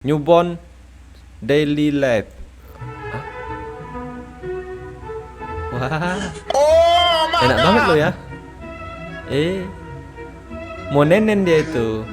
Newborn daily life. Hah? Wah, enak banget lo ya. Mau nenen dia itu.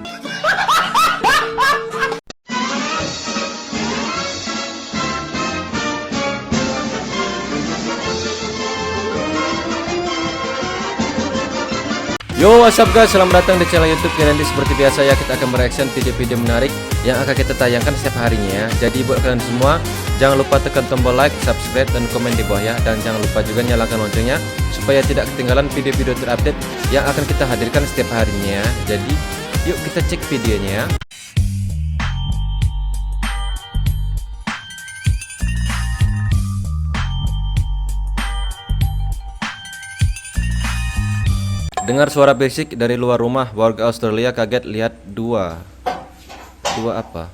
Yo, what's up guys, selamat datang di channel YouTube Nanti seperti biasa ya, kita akan mereaction video-video menarik yang akan kita tayangkan setiap harinya ya. Jadi buat kalian semua, jangan lupa tekan tombol like, subscribe, dan komen di bawah ya. Dan jangan lupa juga nyalakan loncengnya supaya tidak ketinggalan video-video terupdate yang akan kita hadirkan setiap harinya ya. Jadi yuk kita cek videonya ya. Dengar suara berisik dari luar rumah, warga Australia kaget lihat dua apa?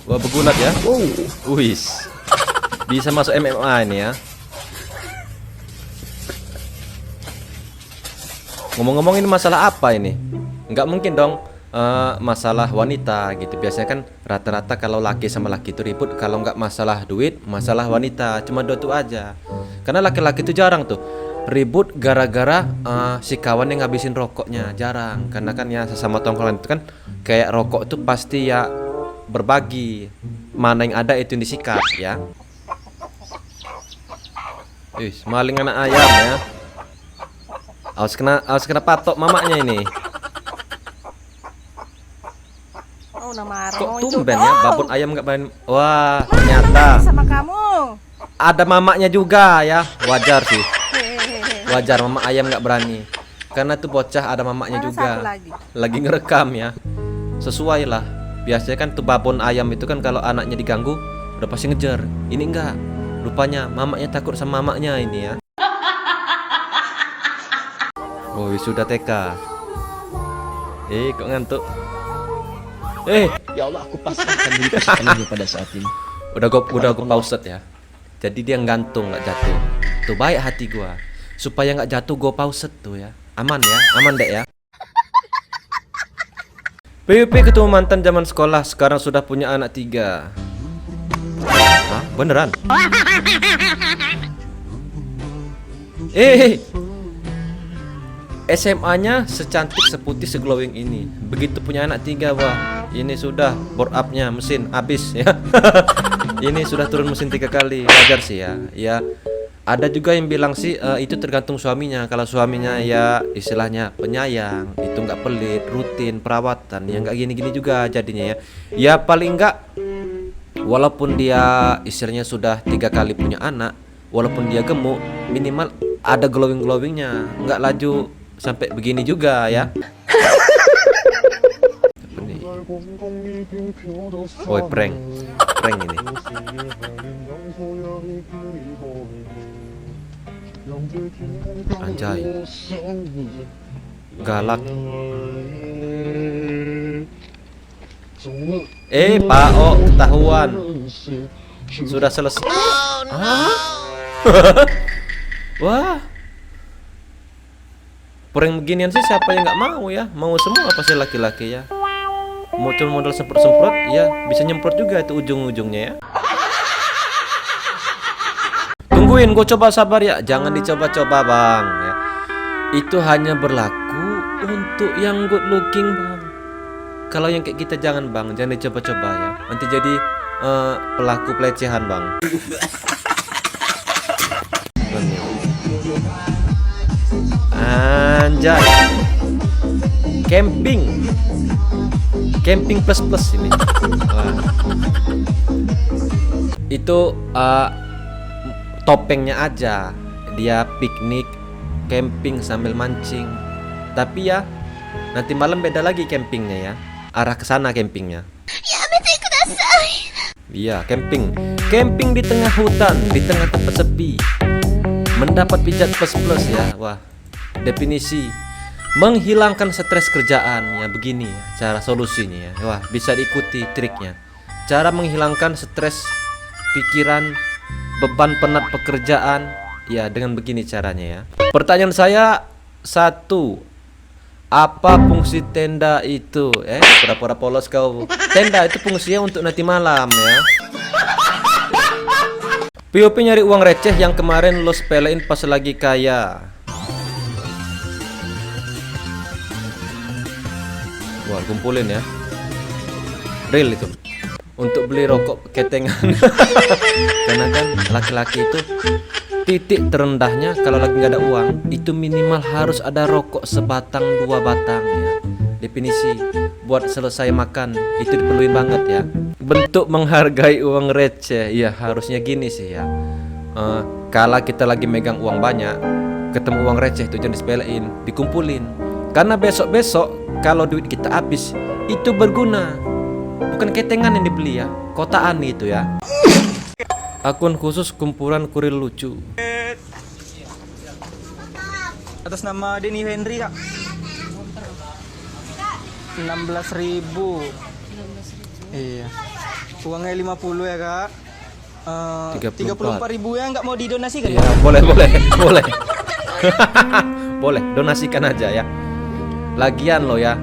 Wah, begulat ya? Wis, bisa masuk MMA ini ya. Ngomong-ngomong, ini masalah apa ini? Nggak mungkin dong masalah wanita gitu. Biasanya kan rata-rata kalau laki sama laki itu ribut kalau nggak masalah duit, masalah wanita. Cuma dua itu aja. Karena laki-laki itu jarang tuh ribut gara-gara si kawan yang ngabisin rokoknya, jarang. Karena kan ya sesama tongkrongan itu kan kayak rokok itu pasti ya berbagi, mana yang ada itu yang disikat ya. Maling anak ayam ya. Awas kena patok mamaknya ini. Kok tumben ya babon ayam nggak main. Wah, ternyata sama kamu ada mamaknya juga ya. Wajar sih, wajar mama ayam nggak berani karena tuh bocah ada mamaknya juga lagi ngerekam ya. Sesuai lah, biasanya kan tuh babon ayam itu kan kalau anaknya diganggu udah pasti ngejar. Ini enggak, rupanya mamaknya takut sama mamaknya ini ya. Oh, sudah TK. Kok ngantuk? Ya Allah, aku pasrahkan diri sepenuhnya pada saat ini. Udah gue pause ya. Jadi dia gantung nggak jatuh. Tuh baik hati gua. Supaya nggak jatuh gue pause tuh ya. Aman ya, aman dek ya. PWP ketemu mantan zaman sekolah, sekarang sudah punya anak 3. Hah? Beneran? SMA-nya secantik seputih seglowing ini. Begitu punya anak 3, wah, ini sudah board up-nya mesin habis ya. Ini sudah turun mesin 3 kali. Wajar sih ya. Ya, ada juga yang bilang sih itu tergantung suaminya. Kalau suaminya ya istilahnya penyayang, itu nggak pelit, rutin perawatan, ya nggak gini-gini juga jadinya ya. Ya paling nggak, walaupun dia istilahnya sudah 3 kali punya anak, walaupun dia gemuk, minimal ada glowing-glowingnya, nggak laju sampai begini juga ya. Oh, prank ini. Anjay, galak. Pak O ketahuan. Sudah selesai. Wah, prank beginian sih siapa yang nggak mau ya? Mau semua pasti laki-laki ya. Mau cuma modal semprot-semprot ya bisa nyemprot juga itu ujung-ujungnya ya. Tungguin, gue coba sabar ya. Jangan dicoba-coba bang ya. Itu hanya berlaku untuk yang good looking bang. Kalau yang kayak kita jangan bang, jangan dicoba-coba ya. Nanti jadi pelaku pelecehan bang. Anjay, camping plus ini. Wah. Itu topengnya aja, dia piknik camping sambil mancing. Tapi ya nanti malam beda lagi campingnya ya, arah ke sana campingnya. Iya, camping di tengah hutan, di tengah tempat sepi, mendapat pijat plus ya. Wah, definisi menghilangkan stres kerjaan ya, begini ya cara solusinya ya. Wah, bisa diikuti triknya. Cara menghilangkan stres pikiran, beban penat pekerjaan ya dengan begini caranya ya. Pertanyaan saya satu, Apa fungsi tenda itu? Pura-pura polos kau. Tenda itu fungsinya untuk nanti malam ya. POP nyari uang receh yang kemarin lo sepelein pas lagi kaya. Wah, kumpulin ya. Real itu. Untuk beli rokok ketengan. Karena kan laki-laki itu titik terendahnya kalau lagi nggak ada uang itu minimal harus ada rokok sebatang 2 batang ya. Definisi buat selesai makan itu diperluin banget ya. Bentuk menghargai uang receh ya harusnya gini sih ya. Kalau kita lagi megang uang banyak, ketemu uang receh itu jangan disepelein, dikumpulin. Karena besok-besok kalau duit kita habis itu berguna. Bukan ketengan yang dibeli ya, kotaan gitu ya. Akun khusus kumpulan kurir lucu. Atas nama Denny Henry kak. 16.000. Iya. Uangnya 50 ya kak. 34.000 ya nggak mau didonasikan? Iya, boleh. Boleh, donasikan aja ya. Lagian lo ya,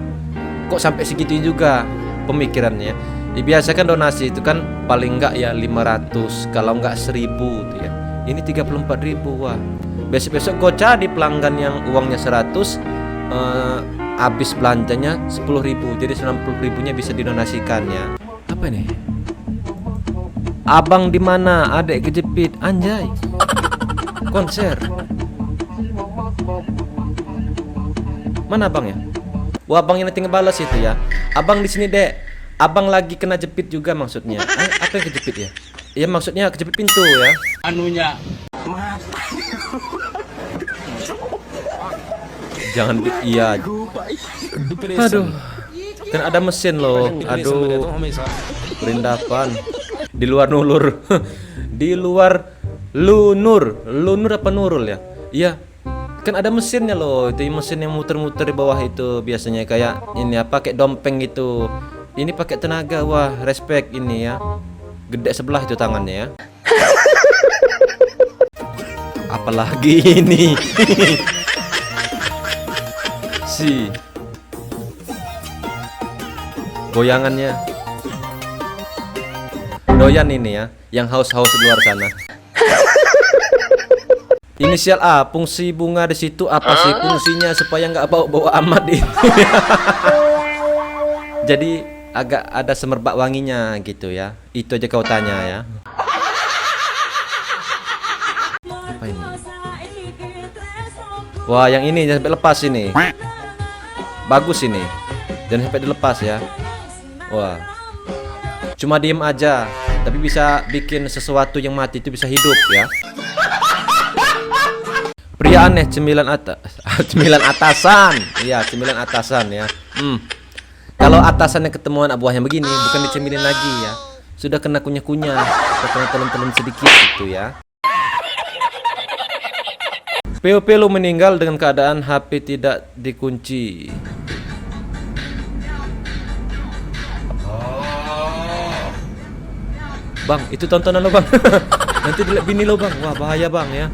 kok sampai segitu juga pemikirannya. Biasa kan donasi itu kan paling enggak ya 500, kalau enggak 1000 tuh ya. Ini 34.000, wah. Besok-besok kau cari pelanggan yang uangnya 100, habis belanjanya 10.000, jadi 90.000-nya bisa didonasikan ya. Apa ini? Abang di mana? Adek kejepit, anjay. Konser. Mana abangnya? Wah, abangnya nanti ngebalas itu ya. Abang di sini, Dek. Abang lagi kena jepit juga maksudnya. Apa yang kejepit ya? Iya maksudnya kejepit pintu ya. Anunya. Jangan iya. Aduh. Kan ada mesin loh. Aduh. Perindapan. Di luar nulur. Di luar lunur. Lunur apa nurul ya? Iya. Kan ada mesinnya loh. Itu mesin yang muter-muter di bawah itu biasanya kayak ini apa kayak dompeng gitu. Ini pakai tenaga, wah respect ini ya. Gede sebelah itu tangannya ya. Apalagi ini. Si goyangannya. Doyan ini ya, yang haus-haus di luar sana. Inisial A, fungsi bunga di situ apa sih fungsinya supaya nggak bau-bau amat itu. Jadi agak ada semerbak wanginya gitu ya. Itu aja kau tanya ya. Apa ini? Wah, yang ini jangan sampai lepas ini. Bagus ini. Jangan sampai dilepas ya. Wah. Cuma diem aja, tapi bisa bikin sesuatu yang mati itu bisa hidup ya. Pria aneh cemilan atas. Cemilan atasan. Iya, cemilan atasan ya. Kalau atasannya ketemuan buahnya begini, bukan dicemilin lagi ya. Sudah kena kunyah-kunyah, kena telan-telan sedikit gitu ya. POP lu meninggal dengan keadaan HP tidak dikunci. Bang, itu tontonan lo bang. Nanti dilihat bini lo bang. Wah bahaya bang ya.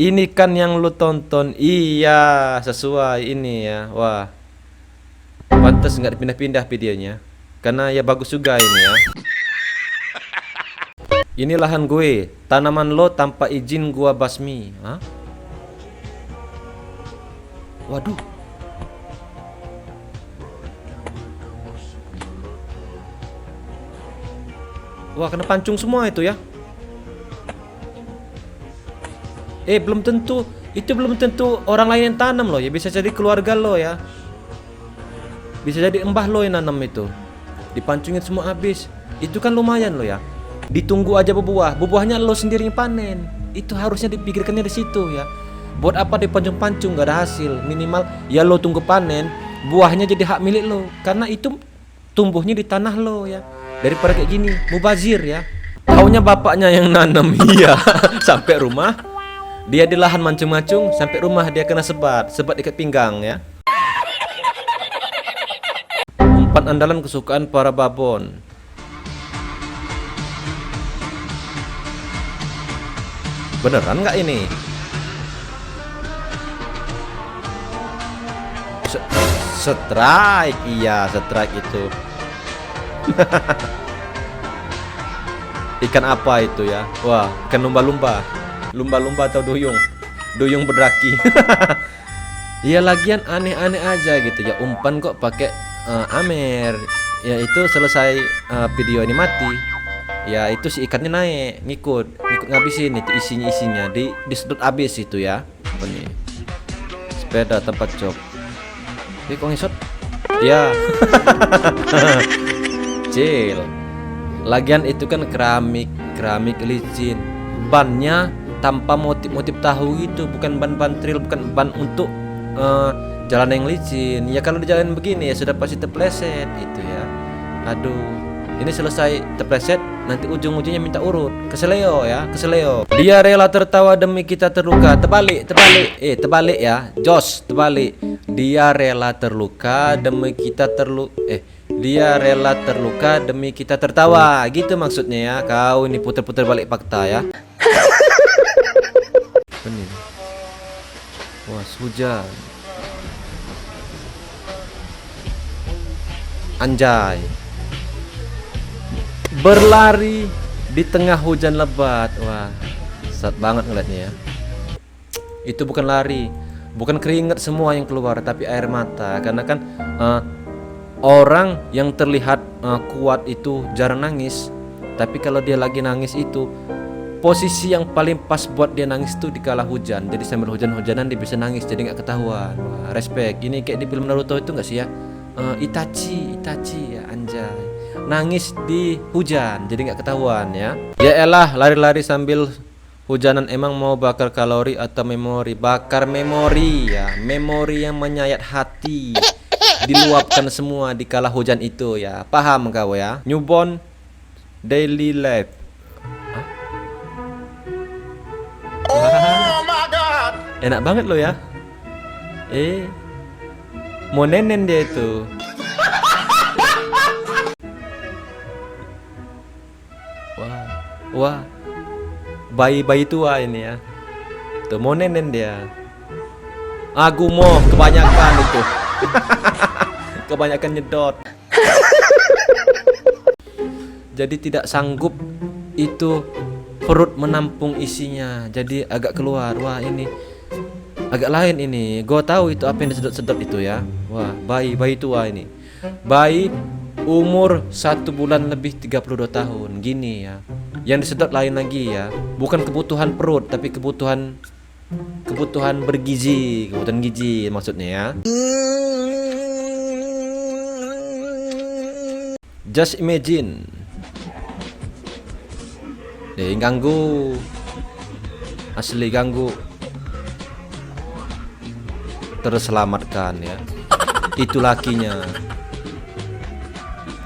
Ini kan yang lu tonton. Iya sesuai ini ya. Wah pantas nggak dipindah-pindah videonya, karena ya bagus juga ini ya. Ini lahan gue, tanaman lo tanpa izin gua basmi. Hah? Waduh. Wah kena pancung semua itu ya. Belum tentu, itu belum tentu orang lain yang tanam loh ya, bisa jadi keluarga lo ya. Bisa jadi embah lo yang nanam itu. Dipancungin semua habis. Itu kan lumayan lo ya. Ditunggu aja buahnya lo sendiri yang panen. Itu harusnya dipikirkannya di situ ya. Buat apa dipancung-pancung gak ada hasil. Minimal ya lo tunggu panen, buahnya jadi hak milik lo. Karena itu tumbuhnya di tanah lo ya. Daripada kayak gini, mubazir ya. Taunya bapaknya yang nanam. Iya. Sampai rumah dia di lahan mancung-mancung, sampai rumah dia kena sebat ikat pinggang ya. Umpan andalan kesukaan para babon. Beneran nggak ini? Strike, iya strike itu. Ikan apa itu ya? Wah, ikan lumba-lumba. Lumba-lumba atau duyung? Duyung berdraki. Iya, lagian aneh-aneh aja gitu ya. Umpan kok pakai Amer. Ya itu selesai video ini mati. Ya itu si ikannya naik, ngikut ngabisin itu isinya disedot habis itu ya. Apa nih? Sepeda tempat job. Kok ngisot? Ya. Cil. Lagian itu kan keramik licin. Bannya tanpa motif-motif tahu gitu, bukan ban trail, bukan ban untuk jalan yang licin. Ya kalau di jalan begini ya sudah pasti terpleset itu ya. Aduh, ini selesai terpleset, nanti ujung-ujungnya minta urut. Keseleo ya, keseleo. Dia rela tertawa demi kita terluka. Terbalik ya. Jos, terbalik. Dia rela terluka demi kita Dia rela terluka demi kita tertawa. Gitu maksudnya ya. Kau ini puter-puter balik fakta ya. Ini. Wah, hujan. Anjay. Berlari di tengah hujan lebat. Wah, saat banget ngeliatnya ya. Itu bukan lari, bukan keringat semua yang keluar, tapi air mata. Karena kan orang yang terlihat kuat itu jarang nangis. Tapi kalau dia lagi nangis itu posisi yang paling pas buat dia nangis tuh di kala hujan. Jadi sambil hujan-hujanan dia bisa nangis, jadi nggak ketahuan. Wah, respect. Ini kayak di film Naruto itu nggak sih ya? Itachi ya, anjay. Nangis di hujan, jadi nggak ketahuan ya. Ya elah, lari-lari sambil hujanan emang mau bakar kalori atau memori? Bakar memori ya, memori yang menyayat hati. Diluapkan semua di kala hujan itu ya. Paham kau ya? Newborn daily life. Hah? Oh my god. Enak banget lo ya. Mau nenen dia itu. Wah, bayi tua ini ya. Tuh mau nenen dia. Aku mau kebanyakan itu. Kebanyakan nyedot. Jadi tidak sanggup itu perut menampung isinya. Jadi agak keluar. Wah, ini agak lain ini. Gue tahu itu apa yang disedot-sedot itu ya. Wah, bayi tua ini. Bayi umur 1 bulan lebih 32 tahun. Gini ya. Yang disedot lain lagi ya. Bukan kebutuhan perut, tapi kebutuhan bergizi, kebutuhan gizi maksudnya ya. Just imagine. Ganggu. Asli ganggu. Terselamatkan ya. Itu lakinya.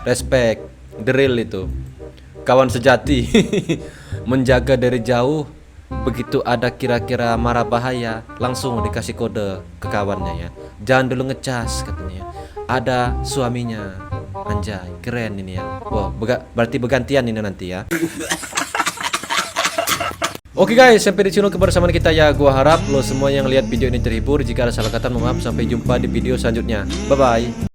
Respect, the real itu. Kawan sejati. Menjaga dari jauh. Begitu ada kira-kira marah bahaya, langsung dikasih kode ke kawannya ya. Jangan dulu ngecas katanya. Ada suaminya. Anjay, keren ini ya. Wow, berarti bergantian ini nanti ya. Oke guys, sampai di sini kebersamaan kita ya. Gua harap lo semua yang lihat video ini terhibur. Jika ada salah kata mohon maaf. Sampai jumpa di video selanjutnya. Bye bye.